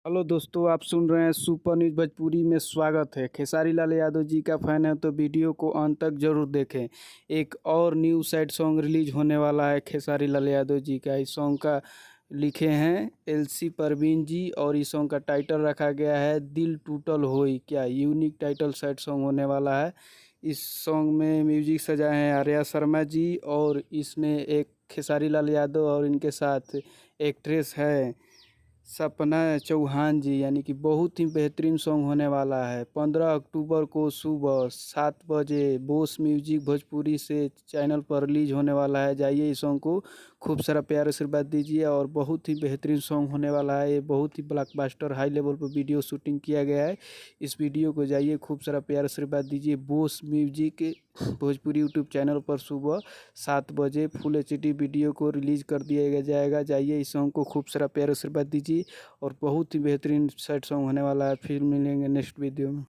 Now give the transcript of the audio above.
Hello दोस्तों, आप सुन रहे हैं सुपर न्यूज़ भोजपुरी में। स्वागत है। खेसारी लाल यादव जी का फैन है तो वीडियो को अंत तक जरूर देखें। एक और न्यू सैड सॉन्ग रिलीज होने वाला है खेसारी लाल यादव जी का। इस सॉन्ग का लिखे हैं एलसी परवीन जी और इस सॉन्ग का टाइटल रखा गया है दिल टूटल होई। क्या यूनिक टाइटल सैड सॉन्ग होने वाला है। इस सॉन्ग में म्यूजिक सजाए हैं आर्या शर्मा जी और इसमें एक खेसारी लाल यादव और इनके साथ एक्ट्रेस है सपना चौहान जी, यानी कि बहुत ही बेहतरीन सॉन्ग होने वाला है। 15 अक्टूबर को सुबह 7 बजे बोस म्यूजिक भोजपुरी से चैनल पर रिलीज होने वाला है। जाइए इस सॉन्ग को खूब सारा प्यार आशीर्वाद दीजिए और बहुत ही बेहतरीन सॉन्ग होने वाला है। ये बहुत ही ब्लॉकबस्टर हाई लेवल पर वीडियो शूटिंग किया गया है। इस वीडियो को जाइए खूब सारा प्यार आशीर्वाद दीजिए। Bose music Bhojpuri YouTube channel पर सुबह 7 बजे फुल एचडी वीडियो को रिलीज़ कर दिया जाएगा। जाइए इस सॉन्ग को खूब सारा प्यार आशीर्वाद दीजिए और बहुत ही बेहतरीन सैड सॉन्ग होने वाला है। फिर मिलेंगे नेक्स्ट वीडियो में।